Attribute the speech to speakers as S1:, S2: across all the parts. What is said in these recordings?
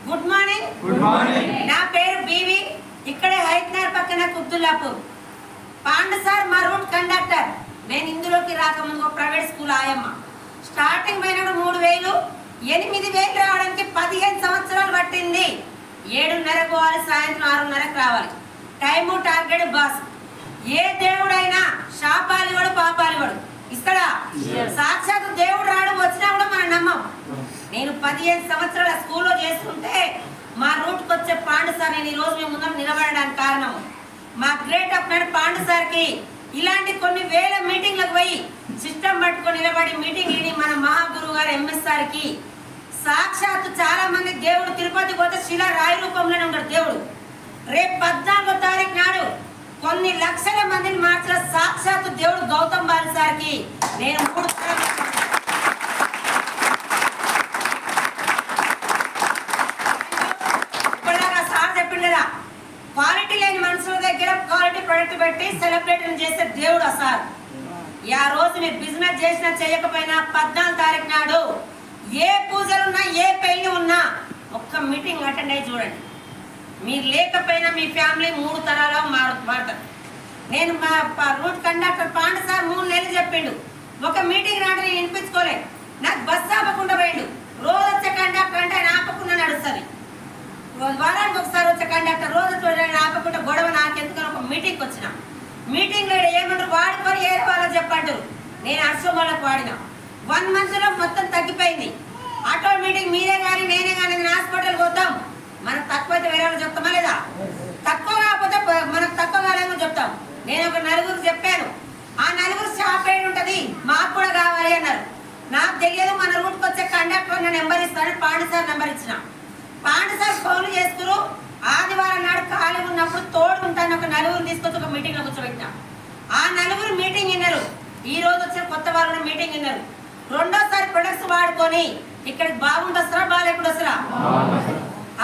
S1: Good morning.
S2: Good morning.
S1: నా పేరు BV. ఇక్కడే హైట్నర్ పక్కన కుబ్దుల్లాపూర్. పాండు సార్ మా రూట్ కండక్టర్. నేను ఇందులోకి రాకముందు ప్రైవేట్ స్కూల్ ఆయమ్మ. స్టార్టింగ్ పోయినప్పుడు 3000, 8000 రావడానికి 15 సంవత్సరాలు పట్టింది. 7:30 పోవాలి, సాయంత్రం 6:30కి రావాలి. Time target boss. ఏ దేవుడైనా శాపాలివాడు పాపాలివాడు ఇస్తాడా? సాక్షాత్ దేవుడు రాడు, వచ్చినా కూడా మనం నమ్మం. నేను 15 సంవత్సరాల స్కూల్లో చేసుకుంటే మా రూట్కి వచ్చే పాండు సార్ నేను ఈ రోజు మీ ముందర నిలబడడానికి కారణం మా గ్రేట్ అప్ పాండు సార్కి ఇలాంటి కొన్ని వేల మీటింగ్లకు పోయి సిస్టమ్ పట్టుకొని నిలబడి మీటింగ్ విని మన మహాగురువు గారు ఎంఎస్ సార్కి సాక్షాత్తు చాలా మంది దేవుడు తిరుపతి పోతే శిలా రాయి రూపంలోనే ఉంటాడు దేవుడు. రేపు 14వ తారీఖు నాడు కొన్ని లక్షల మందిని మార్చిన సాక్షాత్తు దేవుడు గౌతమ్ బాలి సార్కి నేను 3 క్వాలిటీ లేని మనుషుల దగ్గర క్వాలిటీ ప్రొడక్ట్ పెట్టి సెలబ్రేట్ చేసే దేవుడు సార్. ఆ రోజు మీరు బిజినెస్ చేసినా చేయకపోయినా 14వ తారీఖు నాడు ఏ పూజలున్నా ఏ పెళ్లి ఉన్నా ఒక్క మీటింగ్ అటెండ్ అయ్యి చూడండి. మీరు లేకపోయినా మీ ఫ్యామిలీ 3 తరాలు మారుతారు. నేను మా రూట్ కండక్టర్ పాండు సార్ 3 నెలలు చెప్పిండు. ఒక మీటింగ్ నాడు నేను వినిపించుకోలేదు. నాకు బస్సు ఆపకుండా పోయిండు. రోజు వచ్చే కండక్టర్ అంటే ఆయన ఆపకుండా నడుస్తుంది. వారానికి ఒకసారి వచ్చే కండక్టర్ రోజు ఆపకుండా గొడవ నాకెందుకని ఒక మీటింగ్కి వచ్చిన. మీటింగ్లో ఏమంటారు వాడుకొని ఏ వాళ్ళకి చెప్పంటారు. నేను అశ్వమాలకు వాడిన 1 మంత్లో మొత్తం తగ్గిపోయింది. ఆటో మీటింగ్ మీరే కానీ నేనే కానీ హాస్పిటల్కి వద్దాం. మనకు తక్కువైతే వేరే వాళ్ళు చెప్తామా లేదా? తక్కువ కాకపోతే మనకు తక్కువ కాలేమో చెప్తాం. నేను ఒక 4 చెప్పాను. ఆ 4 షాప్ ఏడు ఉంటుంది, మాకు కూడా కావాలి అన్నారు. నాకు తెలియదు. మన రూట్కి వచ్చే కండక్టర్ నా నెంబర్ ఇస్తాను. పాండు సార్ నెంబర్ ఇచ్చిన. పాండు సార్ ఫోన్లు చేస్తున్నారు. ఆదివారం నాడు ఖాళీ ఉన్నప్పుడు తోడు ఉంటాను ఒక 4 తీసుకొచ్చి ఒక మీటింగ్లో కూర్చోబెట్టిన. ఆ 4 మీటింగ్ విన్నారు. ఈ రోజు వచ్చిన కొత్త వాళ్ళు మీటింగ్ విన్నారు. రెండోసారి ప్రొడక్ట్స్ వాడుకొని ఇక్కడికి బాగుండొస్తారా బాగాలేకుండా వస్తారా?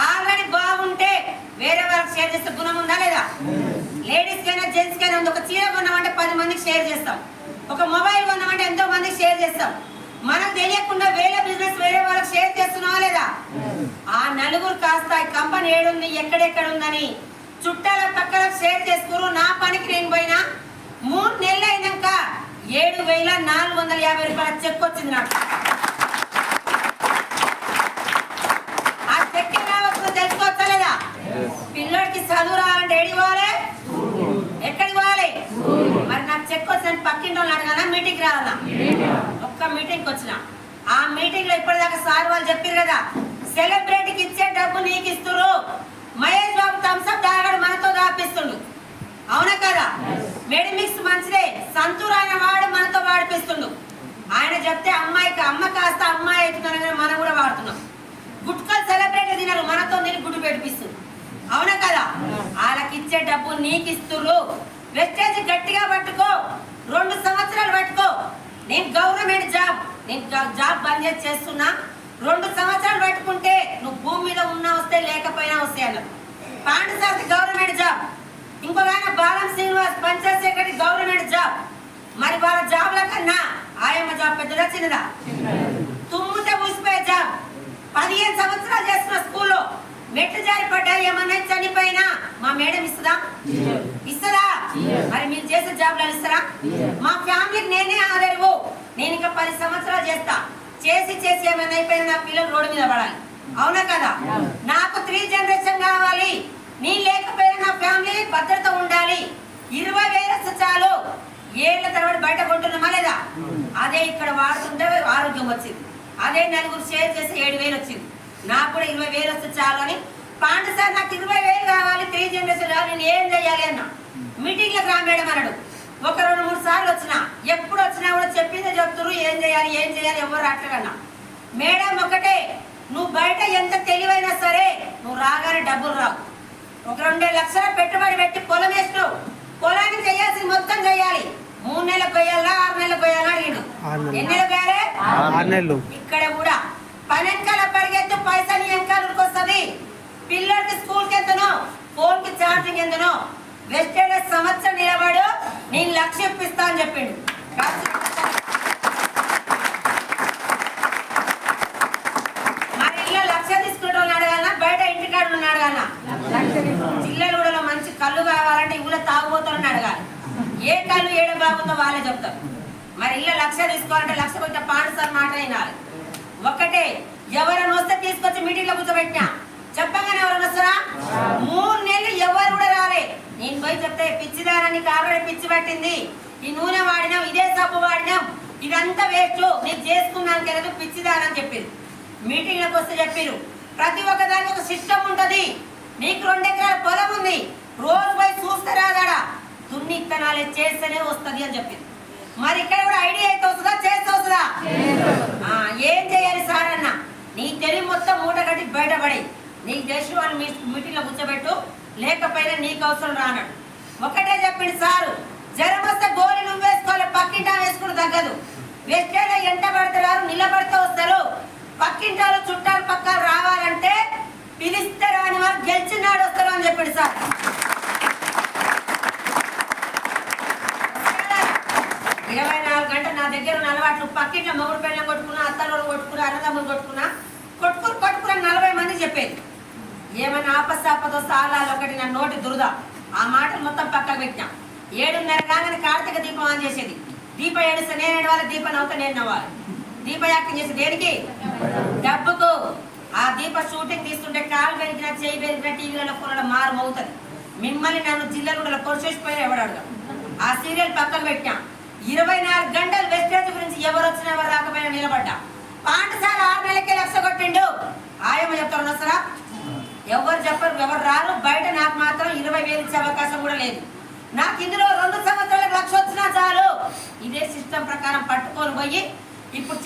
S1: ఆల్రెడీ బాగుంటే వేరే వాళ్ళకి షేర్ చేస్తే గుణం ఉందా లేదా? లేడీస్ కైనా జెంట్స్ కైనా ఒక చీర కొన్నామంటే 10 మందికి షేర్ చేస్తాం. ఒక మొబైల్ కొన్నామంటే ఎంతో మందికి షేర్ చేస్తాం. మనకు తెలియకుండా వేరే బిజినెస్ వేరే వాళ్ళకి షేర్ చేస్తున్నావా లేదా? ఆ 4 కాస్త కంపెనీ ఏడుంది ఎక్కడెక్కడ ఉందని చుట్టాల పక్కన షేర్ చేసుకురు. నా పనికి నేను పోయినా 3 నెలలు అయినాక 7,450 రూపాయల చెక్ వచ్చింది నాకు. ఆ చెక్ ఎలా వస్తుందో తెలుసుకోవచ్చా లేదా? పిల్లడికి చదువు రావాలంటే ఏడికి పోవాలి, ఎక్కడికి పోవాలి? మరి నాకు చెక్ వచ్చిన పక్కింటి వాళ్ళు అడగానా మీటింగ్ రావాలా? ఒక్క మీటింగ్కి వచ్చిన. ఆ మీటింగ్ లో ఇప్పటిదాకా సార్ వాళ్ళు చెప్పారు కదా, సెలబ్రిటీకి ఇచ్చే డబ్బు నీకు ఇస్తురు. మహేష్ బాబు థమ్స్అప్ తాగాడు, మనతో దాపిస్తుండు. అవునా కదా? మెడిమిక్స్ మంచిదే, సంతూర్ ఆయన వాడు మనతో వాడిపిస్తుండు. ఆయన చెప్తే అమ్మాయికి అమ్మ కాస్త అమ్మాయి అవుతున్నాను కానీ మనం కూడా వాడుతున్నాం. గుట్కలు సెలబ్రిటీ తినరు, మనతో తిని గుడ్డు పెట్టిపిస్తుంది. అవునా కదా? వాళ్ళకి ఇచ్చే డబ్బు నీకు ఇస్తురు. వెస్టేజ్ గట్టిగా పట్టుకో, 2 సంవత్సరాలు పట్టుకో. నేను గవర్నమెంట్ నేను జాబ్ బంద్ చేస్తున్నా. 2 సంవత్సరాలు పెట్టుకుంటే నువ్వు భూమి మీద ఉన్నా వస్తే లేకపోయినా వస్తాయి అన్నారు. Pandu sir government job. ఇంకొక ఆయన Balam Srinivas panchayat secretary government job. మరి వాళ్ళ జాబ్ల కన్నా ఆయమ్మ జాబ్ పెద్దదా చిన్నదా? తుమ్మితే ఊసిపోయే జాబ్. 15 సంవత్సరాలు చేస్తున్న స్కూల్లో మెట్లు జారి పడ్డా ఏమన్నా చనిపోయినా మా మేడం ఇస్తుందా? ఇస్తుందా? మరి మీరు చేసే జాబ్లు ఇస్తారా? మా ఫ్యామిలీకి నేనే ఆదరువు. నేను ఇంకా 10 సంవత్సరాలు చేస్తా. చేసి ఏమైనా అయిపోయినా నా పిల్లలు రోడ్డు మీద పడాలి. అవునా కదా? నాకు 3 జనరేషన్ కావాలి. నీ లేకపోయినా నా ఫ్యామిలీ భద్రత ఉండాలి. 20,000 వస్తే చాలు. ఏళ్ల తర్వాత బయట కొంటున్నామా లేదా? అదే ఇక్కడ వాడుతుంటే ఆరోగ్యం వచ్చింది. అదే 4 షేర్ చేసి 7,000 వచ్చింది. నాకు కూడా 20,000 వస్తే చాలు అని పాండు సార్ నాకు 20,000 కావాలి, 3 జనరేషన్ కావాలి, నేను ఏం చేయాలి అన్న. మీటింగ్లకు రా మేడం అన్నాడు. ఒక 2-3 సార్లు వచ్చిన. ఎప్పుడు వచ్చినా కూడా చెప్పిందే చెప్తున్నారు, ఏం చేయాలి ఎవరు రాట్లేదన్నా. మేడం ఒకటే, నువ్వు బయట ఎంత తెలివైనా సరే నువ్వు రాగానే డబ్బులు రావు. ఒక 2 లక్షల పెట్టుబడి పెట్టి పొలం వేసినావు. పొలాన్ని చేయాల్సింది మొత్తం చేయాలి. 3 నెలలకు పోయాలా 6 నెలలకు పోయాలా అడిగిండు. ఎన్ని నెలలు పోయాలి?
S3: 6 నెలలు.
S1: ఇక్కడ కూడా పని వెనకాల పరిగెత్తు, పైసలు వెనకాల వస్తుంది. పిల్లలకి స్కూల్కి ఎంతనో, ఫోన్ కి ఛార్జింగ్ ఎంతనో. వెస్టేజ్ సంవత్సరం నిలబడు, నేను 1,00,000 ఇప్పిస్తా అని చెప్పిండు. మరి ఇలా 1,00,000 తీసుకుంటూ అడగాలన్నా బయట ఏ కళ్ళు ఏడ బాగుందో వాళ్ళే చెప్తారు. మరి ఇళ్ళ లక్ష తీసుకోవాలంటే లక్ష కొంచెం పాండు సార్ మాట వినాలి. ఒకటే ఎవరైనా వస్తే తీసుకొచ్చి మీటింగ్లో కూర్చోబెట్టినా చెప్పగానే ఎవరైనా వస్తారా? 3 నెలలు ఎవరు కూడా రాలే. నేను పోయి చెప్తే పిచ్చిదానానికి ఆల్రెడీ పిచ్చి పట్టింది, ఈ నూనె వాడినాం, ఇదే సబ్బు వాడినాం, ఇదంతా వేస్ట్, నీకు చేసుకున్నాను కదా పిచ్చిదానని చెప్పారు. మీటింగ్లకు వస్తే చెప్పారు ప్రతి ఒక్కదానికి ఒక సిస్టమ్ ఉంటది. నీకు 2 ఎకరాల పొలం ఉంది, రోజు పోయి చూస్తే రాదాడా దున్ని ఇత్తనాలే చేస్తేనే వస్తుంది అని చెప్పింది. మరి ఇక్కడ కూడా ఐడియా అయితే వస్తుందా, చేస్తే వస్తుందా? ఏం చేయాలి సార్ అన్న, నీ తెలివి మొత్తం మూట కట్టి బయటపడి నీకు చేసిన వాళ్ళు మీటింగ్లో కూర్చోబెట్టు, లేకపోయినా నీకు అవసరం రానడు. ఒకటే చెప్పింది సారు, జ్వరం వస్తే గోళీ నువ్వు వేసుకోవాలి, పక్కింటా వేసుకుని తగ్గదు. వెస్టేలో ఎంట పడతారు, నిలబడితే వస్తారు. పక్కింటాలు చుట్టాలు పక్కలు రావాలంటే పిలిస్తే రాని వారు గెలిచినాడు వస్తారు అని చెప్పింది సార్. 24 గంటలు నా దగ్గర ఉన్న అలవాట్లు, పక్కింట్లో మొగుడు పెళ్ళం కొట్టుకున్నా, అత్తలు కొట్టుకున్నా, అన్నదమ్ములు కొట్టుకున్నా, కొట్టుకుని 40 మంది చెప్పేది. ఏమైనా ఆపద వస్తే ఆలాలు ఒకటి నా నోటి దురద, ఆ మాటలు మొత్తం పక్కకు పెట్టినా. 7:30 కాగానే కార్తీక దీపం ఆన్ చేసేది. దీపం ఏడుస్తే నేను ఏడవాలి, దీపం నవ్వుతా నేను నవ్వాలి. దీప యాక్టింగ్ చేసి దేనికి? డబ్బుకు. ఆ దీప షూటింగ్ తీస్తుంటే కాలు పెరిగినా చేయి పెరిగినా టీవీలలో ఫోన్లో మారు మోగుతుంది. మిమ్మల్ని నన్ను జిల్లాలో పొడిచేసిపోయినా ఎవడాడుగా. ఆ సీరియల్ పక్కన పెట్టినా. 24 గంటలు వెస్టేజ్ గురించి ఎవరు వచ్చినా ఎవరు రాకపోయినా నిలబడ్డా. పాఠశాల 6 నెలలకే లక్ష కొట్టిండు. ఆయమ్మ చెప్తారు వస్తారా? ఎవరు చెప్పరు, ఎవరు రారు. బయట నాకు మాత్రం 20,000 ఇచ్చే అవకాశం కూడా లేదు. నాకు ఇందులో 2 సంవత్సరాలకు లక్ష వచ్చినా చాలు. ఇదే సిస్టమ్ ప్రకారం పట్టుకొని పోయి ఇప్పుడు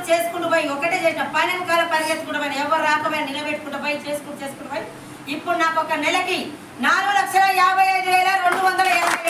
S1: చేసుకుంటూ పోయి ఒకటే చేసిన పని వెనకాల పరిగెత్తుకుంటూ పోయి ఎవరు రాకపోయినా నిలబెట్టుకుంటూ పోయి చేసుకుంటూ పోయి ఇప్పుడు నాకు ఒక నెలకి 4,50,000